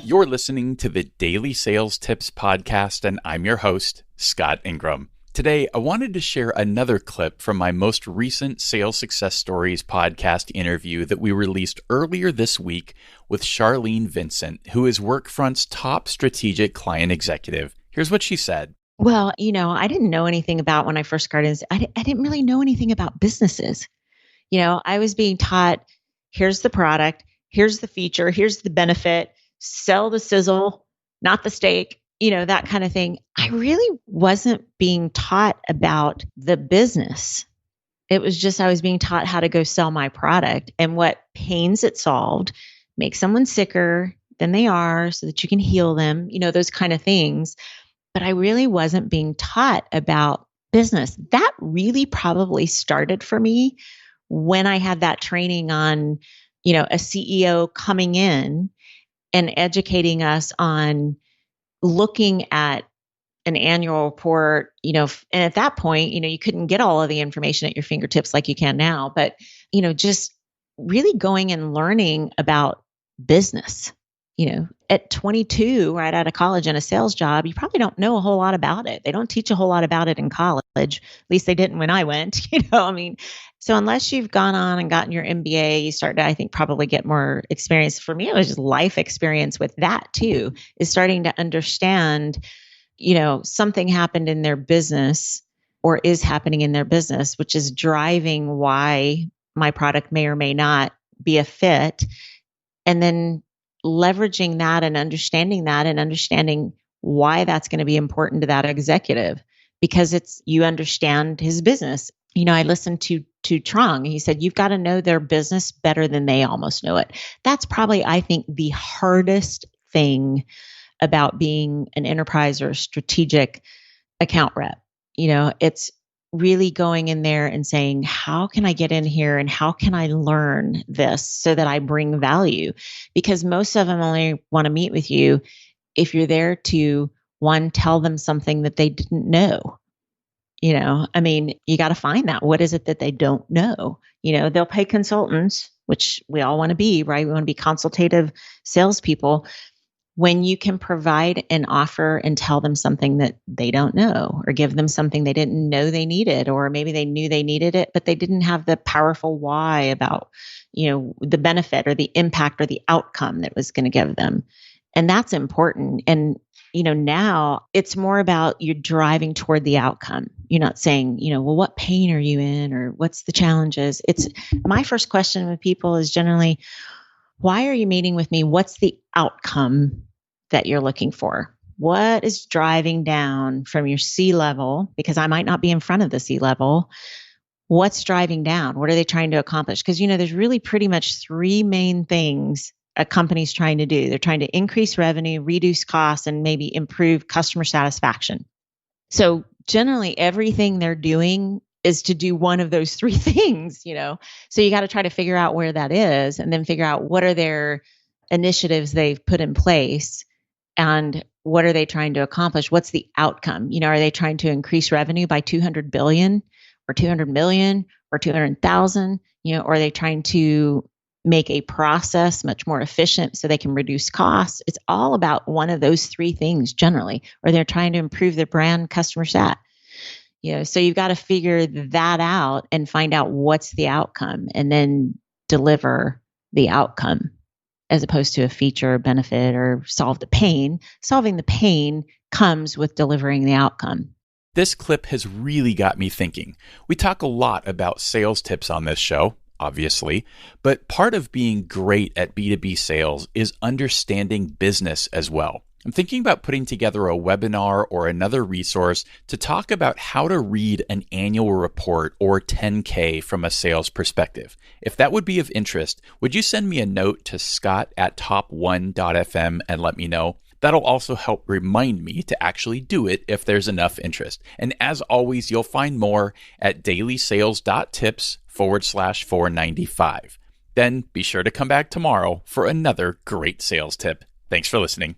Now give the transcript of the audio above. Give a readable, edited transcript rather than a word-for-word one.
You're listening to the Daily Sales Tips podcast, and I'm your host, Scott Ingram. Today, I wanted to share another clip from my most recent Sales Success Stories podcast interview that we released earlier this week with Sharleen Vincent, who is Workfront's top strategic client executive. Here's what she said. Well, I didn't know anything about when I first started. I didn't really know anything about businesses. I was being taught, here's the product, here's the feature, here's the benefit, sell the sizzle, not the steak, that kind of thing. I really wasn't being taught about the business. It was just, I was being taught how to go sell my product and what pains it solved, make someone sicker than they are so that you can heal them, those kind of things. But I really wasn't being taught about business. That really probably started for me when I had that training on, a CEO coming in and educating us on looking at an annual report, and at that point, you couldn't get all of the information at your fingertips like you can now, but, just really going and learning about business. At 22, right out of college in a sales job, you probably don't know a whole lot about it. They don't teach a whole lot about it in college. At least they didn't when I went, So unless you've gone on and gotten your MBA, you start to, I think, probably get more experience. For me, it was just life experience with that too, is starting to understand, something happened in their business or is happening in their business, which is driving why my product may or may not be a fit. And then leveraging that and understanding why that's going to be important to that executive, because you understand his business. I listened to Trong. He said, you've got to know their business better than they almost know it. That's probably, I think, the hardest thing about being an enterprise or a strategic account rep. It's really going in there and saying, how can I get in here and how can I learn this so that I bring value? Because most of them only want to meet with you if you're there to, one, tell them something that they didn't know. You got to find that. What is it that they don't know? They'll pay consultants, which we all want to be, right? We want to be consultative salespeople. When you can provide an offer and tell them something that they don't know, or give them something they didn't know they needed, or maybe they knew they needed it, but they didn't have the powerful why about, the benefit or the impact or the outcome that was going to give them. And that's important. And, now it's more about you're driving toward the outcome. You're not saying, well, what pain are you in or what's the challenges? It's my first question with people is generally, why are you meeting with me? What's the outcome that you're looking for? What is driving down from your C-level? Because I might not be in front of the C-level. What's driving down? What are they trying to accomplish? Because, there's really pretty much three main things a company's trying to do. They're trying to increase revenue, reduce costs, and maybe improve customer satisfaction. So generally everything they're doing is to do one of those three things, So you got to try to figure out where that is and then figure out what are their initiatives they've put in place and what are they trying to accomplish? What's the outcome? Are they trying to increase revenue by 200 billion or 200 million or 200,000? Or are they trying to make a process much more efficient so they can reduce costs? It's all about one of those three things generally, or they're trying to improve their brand customer sat. So you've got to figure that out and find out what's the outcome and then deliver the outcome as opposed to a feature or benefit or solve the pain. Solving the pain comes with delivering the outcome. This clip has really got me thinking. We talk a lot about sales tips on this show, obviously, but part of being great at B2B sales is understanding business as well. I'm thinking about putting together a webinar or another resource to talk about how to read an annual report or 10K from a sales perspective. If that would be of interest, would you send me a note to scott@top1.fm and let me know? That'll also help remind me to actually do it if there's enough interest. And as always, you'll find more at DailySales.Tips/495. Then be sure to come back tomorrow for another great sales tip. Thanks for listening.